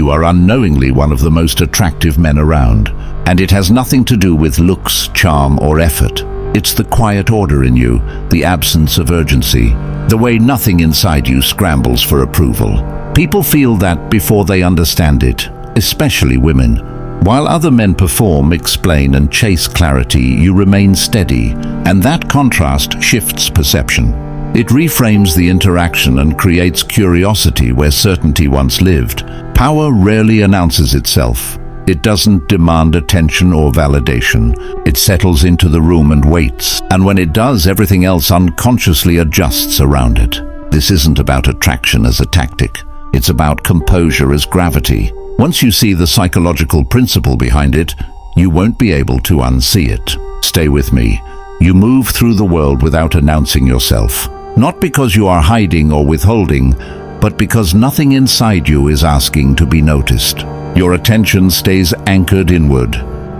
you are unknowingly one of the most attractive men around. And it has nothing to do with looks, charm, or effort. It's the quiet order in you, the absence of urgency, the way nothing inside you scrambles for approval. People feel that before they understand it, especially women. While other men perform, explain, and chase clarity, you remain steady, and that contrast shifts perception. It reframes the interaction and creates curiosity where certainty once lived. Power rarely announces itself. It doesn't demand attention or validation. It settles into the room and waits, and when it does, everything else unconsciously adjusts around it. This isn't about attraction as a tactic. It's about composure as gravity. Once you see the psychological principle behind it, you won't be able to unsee it. Stay with me. You move through the world without announcing yourself. Not because you are hiding or withholding, but because nothing inside you is asking to be noticed. Your attention stays anchored inward.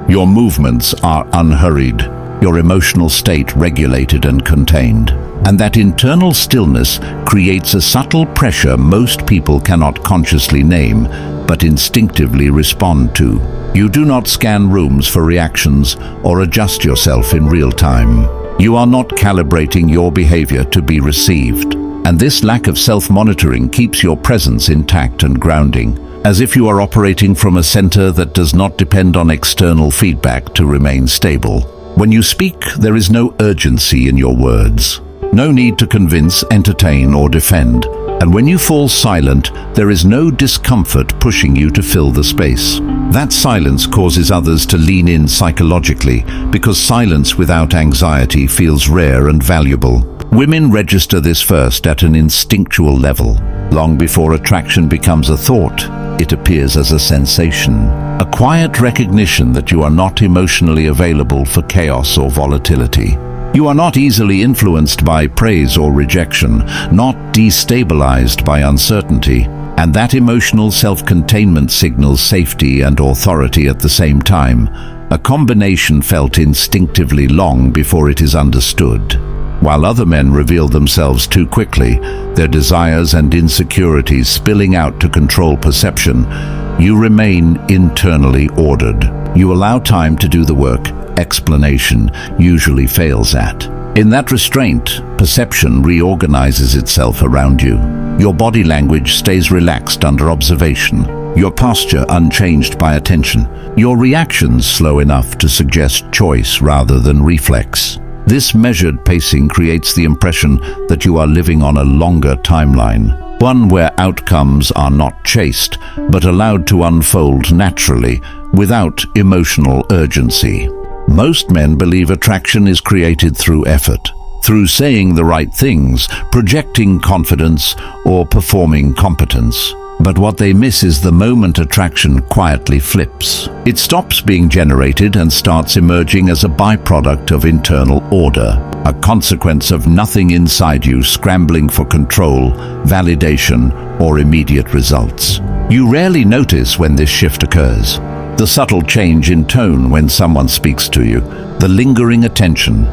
Your movements are unhurried. Your emotional state regulated and contained. And that internal stillness creates a subtle pressure most people cannot consciously name, but instinctively respond to. You do not scan rooms for reactions or adjust yourself in real time. You are not calibrating your behavior to be received. And this lack of self-monitoring keeps your presence intact and grounding, as if you are operating from a center that does not depend on external feedback to remain stable. When you speak, there is no urgency in your words. No need to convince, entertain, or defend. And when you fall silent, there is no discomfort pushing you to fill the space. That silence causes others to lean in psychologically, because silence without anxiety feels rare and valuable. Women register this first at an instinctual level. Long before attraction becomes a thought, it appears as a sensation. A quiet recognition that you are not emotionally available for chaos or volatility. You are not easily influenced by praise or rejection, not destabilized by uncertainty, and that emotional self-containment signals safety and authority at the same time, a combination felt instinctively long before it is understood. While other men reveal themselves too quickly, their desires and insecurities spilling out to control perception, you remain internally ordered. You allow time to do the work explanation usually fails at. In that restraint, perception reorganizes itself around you. Your body language stays relaxed under observation, your posture unchanged by attention, your reactions slow enough to suggest choice rather than reflex. This measured pacing creates the impression that you are living on a longer timeline, one where outcomes are not chased, but allowed to unfold naturally, without emotional urgency. Most men believe attraction is created through effort, through saying the right things, projecting confidence, or performing competence. But what they miss is the moment attraction quietly flips. It stops being generated and starts emerging as a byproduct of internal order, a consequence of nothing inside you scrambling for control, validation, or immediate results. You rarely notice when this shift occurs. The subtle change in tone when someone speaks to you, the lingering attention,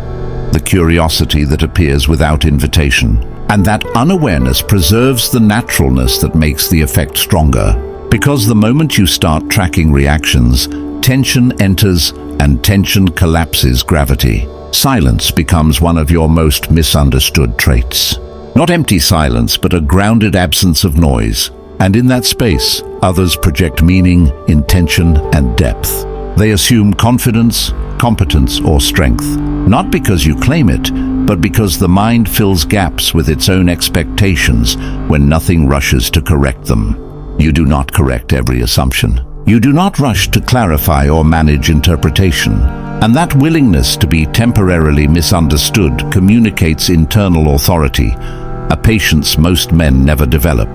the curiosity that appears without invitation, and that unawareness preserves the naturalness that makes the effect stronger. Because the moment you start tracking reactions, tension enters and tension collapses gravity. Silence becomes one of your most misunderstood traits. Not empty silence, but a grounded absence of noise. And in that space, others project meaning, intention, and depth. They assume confidence, competence, or strength, not because you claim it, but because the mind fills gaps with its own expectations when nothing rushes to correct them. You do not correct every assumption. You do not rush to clarify or manage interpretation. And that willingness to be temporarily misunderstood communicates internal authority, a patience most men never develop.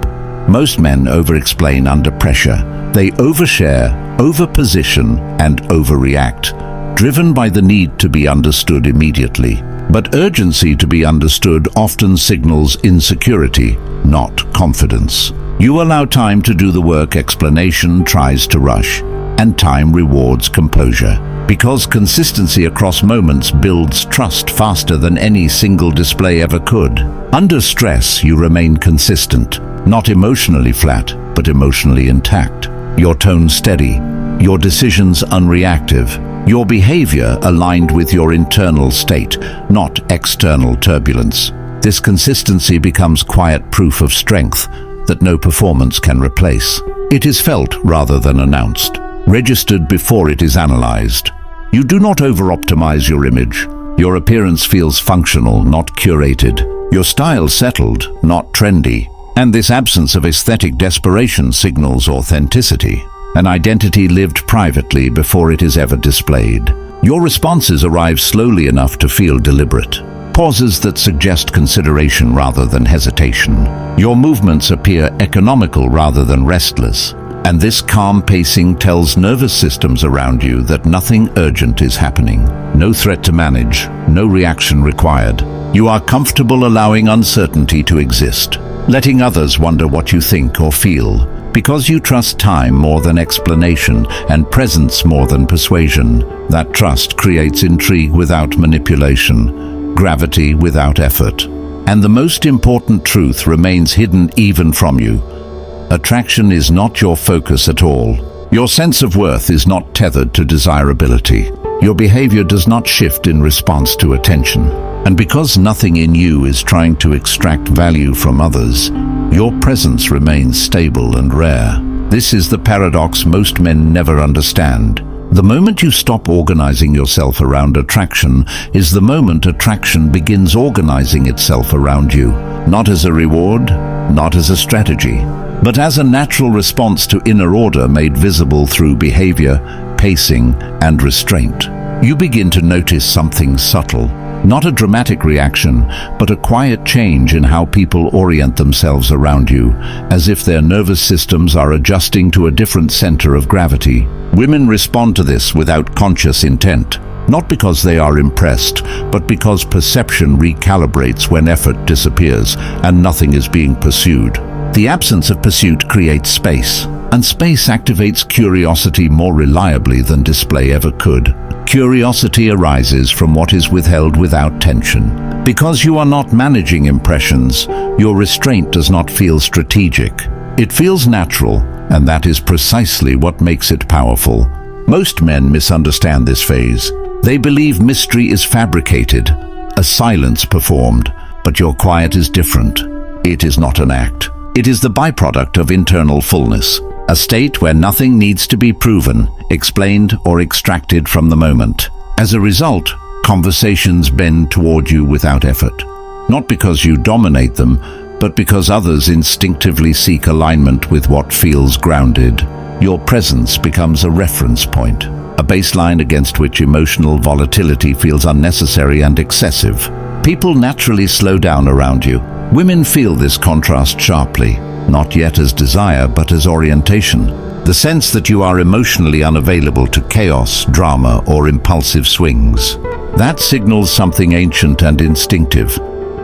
Most men over-explain under pressure. They overshare, over-position, and overreact, driven by the need to be understood immediately. But urgency to be understood often signals insecurity, not confidence. You allow time to do the work explanation tries to rush, and time rewards composure. Because consistency across moments builds trust faster than any single display ever could. Under stress, you remain consistent, not emotionally flat, but emotionally intact. your tone steady, your decisions unreactive, your behavior aligned with your internal state, not external turbulence. This consistency becomes quiet proof of strength that no performance can replace. It is felt rather than announced, registered before it is analyzed. You do not over-optimize your image. Your appearance feels functional, not curated. Your style settled, not trendy. And this absence of aesthetic desperation signals authenticity, an identity lived privately before it is ever displayed. Your responses arrive slowly enough to feel deliberate, pauses that suggest consideration rather than hesitation. Your movements appear economical rather than restless, and this calm pacing tells nervous systems around you that nothing urgent is happening. No threat to manage, no reaction required. You are comfortable allowing uncertainty to exist, letting others wonder what you think or feel, because you trust time more than explanation and presence more than persuasion. That trust creates intrigue without manipulation, gravity without effort. And the most important truth remains hidden even from you. Attraction is not your focus at all. Your sense of worth is not tethered to desirability. Your behavior does not shift in response to attention. And because nothing in you is trying to extract value from others, your presence remains stable and rare. This is the paradox most men never understand. The moment you stop organizing yourself around attraction is the moment attraction begins organizing itself around you, not as a reward, not as a strategy, but as a natural response to inner order made visible through behavior, pacing, and restraint. You begin to notice something subtle. Not a dramatic reaction, but a quiet change in how people orient themselves around you, as if their nervous systems are adjusting to a different center of gravity. Women respond to this without conscious intent, not because they are impressed, but because perception recalibrates when effort disappears and nothing is being pursued. The absence of pursuit creates space, and space activates curiosity more reliably than display ever could. Curiosity arises from what is withheld without tension. Because you are not managing impressions, your restraint does not feel strategic. It feels natural, and that is precisely what makes it powerful. Most men misunderstand this phase. They believe mystery is fabricated, a silence performed, but your quiet is different. It is not an act. It is the byproduct of internal fullness. A state where nothing needs to be proven, explained, or extracted from the moment. As a result, conversations bend toward you without effort. Not because you dominate them, but because others instinctively seek alignment with what feels grounded. Your presence becomes a reference point, a baseline against which emotional volatility feels unnecessary and excessive. People naturally slow down around you. Women feel this contrast sharply. Not yet as desire, but as orientation. The sense that you are emotionally unavailable to chaos, drama, or impulsive swings. That signals something ancient and instinctive.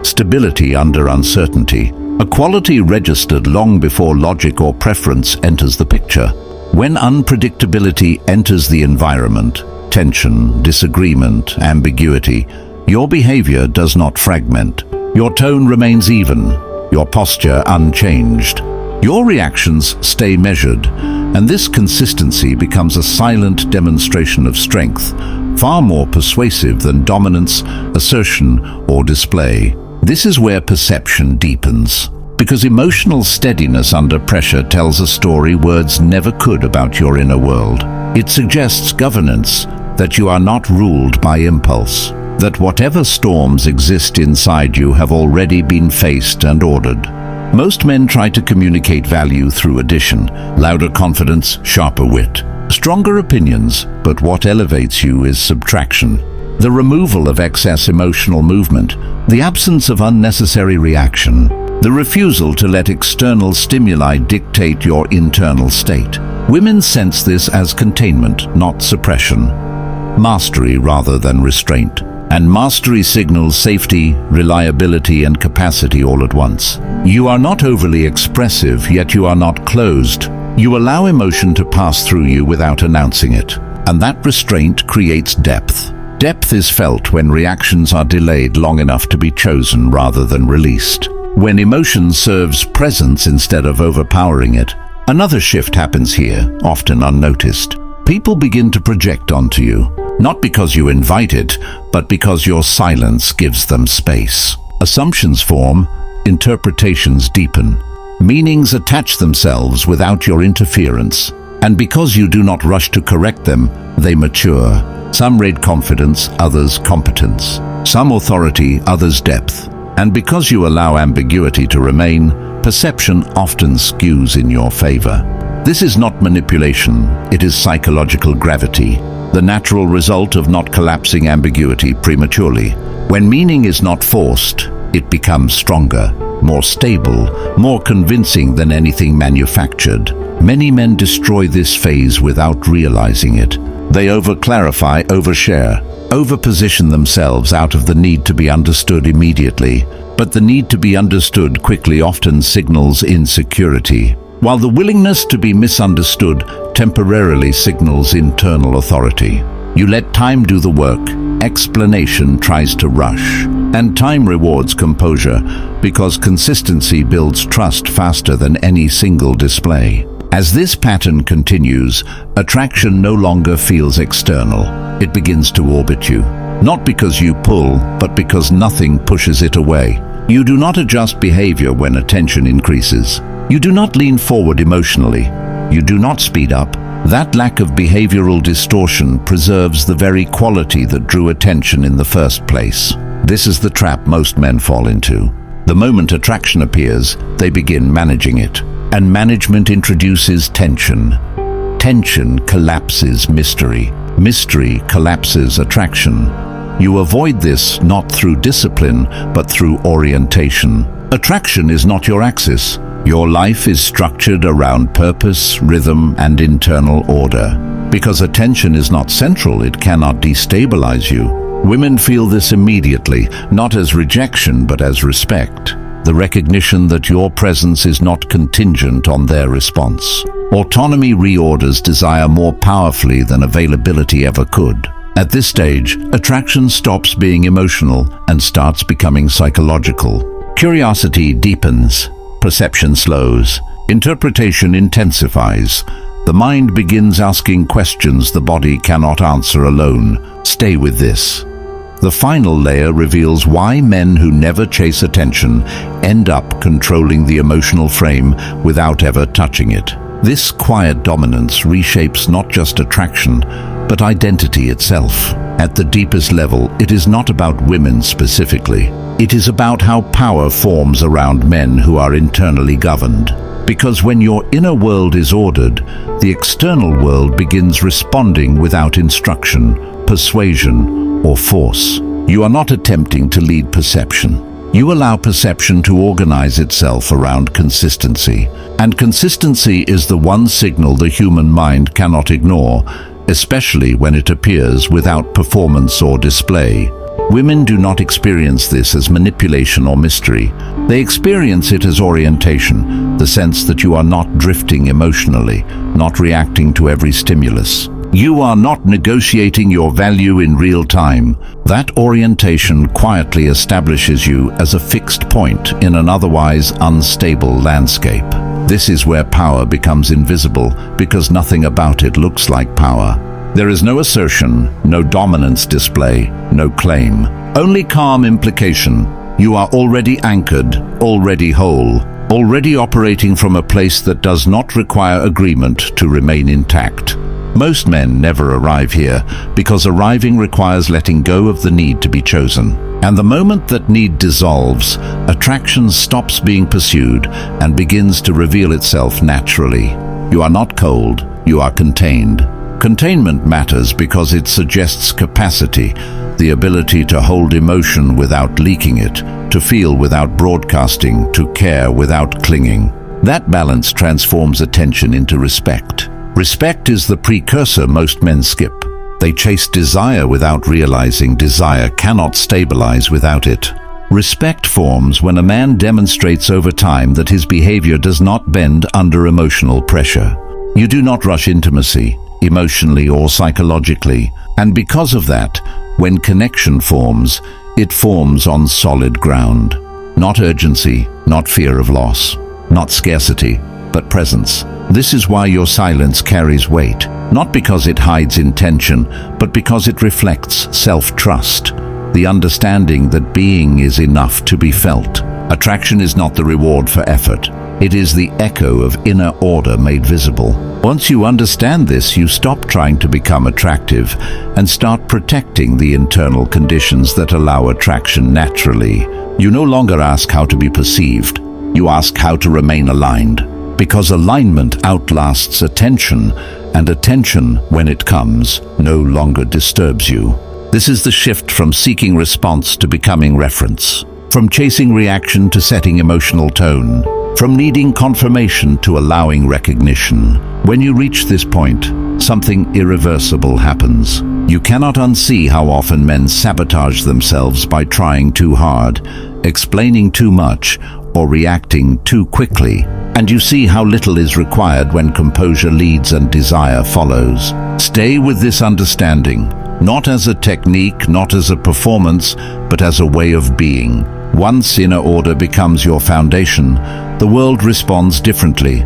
Stability under uncertainty. A quality registered long before logic or preference enters the picture. When unpredictability enters the environment, tension, disagreement, ambiguity, your behavior does not fragment. Your tone remains even, your posture unchanged. Your reactions stay measured, and this consistency becomes a silent demonstration of strength, far more persuasive than dominance, assertion, or display. This is where perception deepens, because emotional steadiness under pressure tells a story words never could about your inner world. It suggests governance, that you are not ruled by impulse, that whatever storms exist inside you have already been faced and ordered. Most men try to communicate value through addition, louder confidence, sharper wit, stronger opinions, but what elevates you is subtraction. The removal of excess emotional movement, the absence of unnecessary reaction, the refusal to let external stimuli dictate your internal state. Women sense this as containment, not suppression, mastery rather than restraint. And mastery signals safety, reliability, and capacity all at once. You are not overly expressive, yet you are not closed. You allow emotion to pass through you without announcing it. And that restraint creates depth. Depth is felt when reactions are delayed long enough to be chosen rather than released. When emotion serves presence instead of overpowering it. Another shift happens here, often unnoticed. People begin to project onto you, not because you invite it, but because your silence gives them space. Assumptions form, interpretations deepen. Meanings attach themselves without your interference, and because you do not rush to correct them, they mature. Some raid confidence, others competence. Some authority, others depth. And because you allow ambiguity to remain, perception often skews in your favor. This is not manipulation, it is psychological gravity, the natural result of not collapsing ambiguity prematurely. When meaning is not forced, it becomes stronger, more stable, more convincing than anything manufactured. Many men destroy this phase without realizing it. They over-clarify, overshare, over-position themselves out of the need to be understood immediately. But the need to be understood quickly often signals insecurity, while the willingness to be misunderstood temporarily signals internal authority. You let time do the work, explanation tries to rush, and time rewards composure because consistency builds trust faster than any single display. As this pattern continues, attraction no longer feels external. It begins to orbit you, not because you pull, but because nothing pushes it away. You do not adjust behavior when attention increases. You do not lean forward emotionally. You do not speed up. That lack of behavioral distortion preserves the very quality that drew attention in the first place. This is the trap most men fall into. The moment attraction appears, they begin managing it. And management introduces tension. Tension collapses mystery. Mystery collapses attraction. You avoid this not through discipline, but through orientation. Attraction is not your axis. Your life is structured around purpose, rhythm, and internal order. Because attention is not central, it cannot destabilize you. Women feel this immediately, not as rejection, but as respect. The recognition that your presence is not contingent on their response. Autonomy reorders desire more powerfully than availability ever could. At this stage, attraction stops being emotional and starts becoming psychological. Curiosity deepens, perception slows, interpretation intensifies. The mind begins asking questions the body cannot answer alone. Stay with this. The final layer reveals why men who never chase attention end up controlling the emotional frame without ever touching it. This quiet dominance reshapes not just attraction, but identity itself. At the deepest level, it is not about women specifically. It is about how power forms around men who are internally governed. Because when your inner world is ordered, the external world begins responding without instruction, persuasion, or force. You are not attempting to lead perception. You allow perception to organize itself around consistency. And consistency is the one signal the human mind cannot ignore, especially when it appears without performance or display. Women do not experience this as manipulation or mystery. They experience it as orientation, the sense that you are not drifting emotionally, not reacting to every stimulus. You are not negotiating your value in real time. That orientation quietly establishes you as a fixed point in an otherwise unstable landscape. This is where power becomes invisible because nothing about it looks like power. There is no assertion, no dominance display, no claim. Only calm implication. You are already anchored, already whole, already operating from a place that does not require agreement to remain intact. Most men never arrive here because arriving requires letting go of the need to be chosen. And the moment that need dissolves, attraction stops being pursued and begins to reveal itself naturally. You are not cold, you are contained. Containment matters because it suggests capacity, the ability to hold emotion without leaking it, to feel without broadcasting, to care without clinging. That balance transforms attention into respect. Respect is the precursor most men skip. They chase desire without realizing desire cannot stabilize without it. Respect forms when a man demonstrates over time that his behavior does not bend under emotional pressure. You do not rush intimacy, emotionally or psychologically, and because of that, when connection forms, it forms on solid ground. Not urgency, not fear of loss, not scarcity, but presence. This is why your silence carries weight, not because it hides intention, but because it reflects self-trust, the understanding that being is enough to be felt. Attraction is not the reward for effort. It is the echo of inner order made visible. Once you understand this, you stop trying to become attractive and start protecting the internal conditions that allow attraction naturally. You no longer ask how to be perceived. You ask how to remain aligned. Because alignment outlasts attention, and attention, when it comes, no longer disturbs you. This is the shift from seeking response to becoming reference, from chasing reaction to setting emotional tone, from needing confirmation to allowing recognition. When you reach this point, something irreversible happens. You cannot unsee how often men sabotage themselves by trying too hard, explaining too much, or reacting too quickly. And you see how little is required when composure leads and desire follows. Stay with this understanding, not as a technique, not as a performance, but as a way of being. Once inner order becomes your foundation, the world responds differently,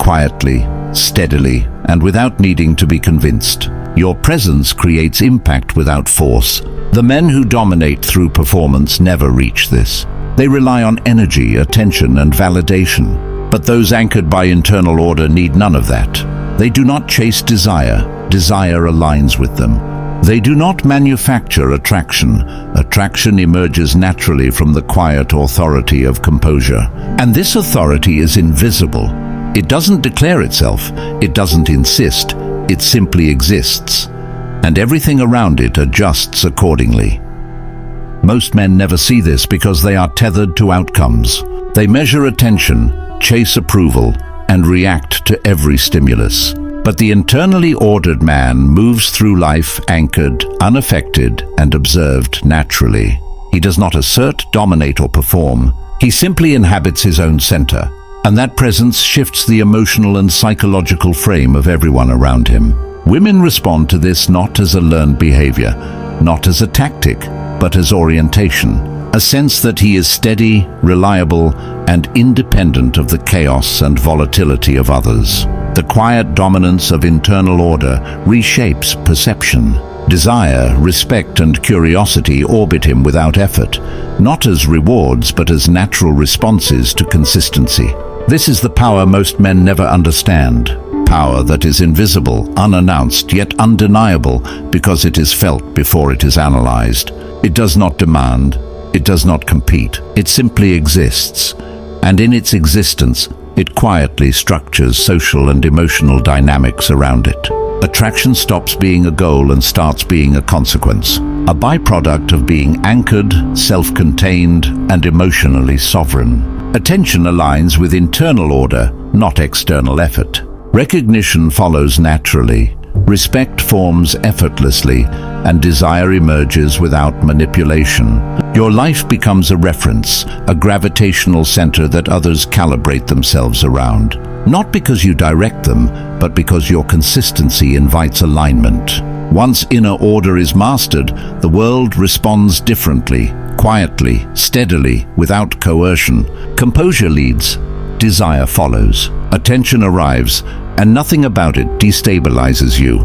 quietly, steadily, and without needing to be convinced. Your presence creates impact without force. The men who dominate through performance never reach this. They rely on energy, attention, and validation. But those anchored by internal order need none of that. They do not chase desire. Desire aligns with them. They do not manufacture attraction. Attraction emerges naturally from the quiet authority of composure. And this authority is invisible. It doesn't declare itself. It doesn't insist. It simply exists. And everything around it adjusts accordingly. Most men never see this because they are tethered to outcomes. They measure attention, chase approval, and react to every stimulus. But the internally ordered man moves through life anchored, unaffected, and observed naturally. He does not assert, dominate, or perform. He simply inhabits his own center, and that presence shifts the emotional and psychological frame of everyone around him. Women respond to this not as a learned behavior, not as a tactic, but as orientation. A sense that he is steady, reliable, and independent of the chaos and volatility of others. The quiet dominance of internal order reshapes perception. Desire, respect, and curiosity orbit him without effort, not as rewards but as natural responses to consistency. This is the power most men never understand. Power that is invisible, unannounced, yet undeniable because it is felt before it is analyzed. It does not demand. It does not compete. It simply exists. And in its existence, it quietly structures social and emotional dynamics around it. Attraction stops being a goal and starts being a consequence, a byproduct of being anchored, self-contained, and emotionally sovereign. Attention aligns with internal order, not external effort. Recognition follows naturally. Respect forms effortlessly, and desire emerges without manipulation. Your life becomes a reference, a gravitational center that others calibrate themselves around. Not because you direct them, but because your consistency invites alignment. Once inner order is mastered, the world responds differently, quietly, steadily, without coercion. Composure leads, desire follows. Attention arrives, and nothing about it destabilizes you.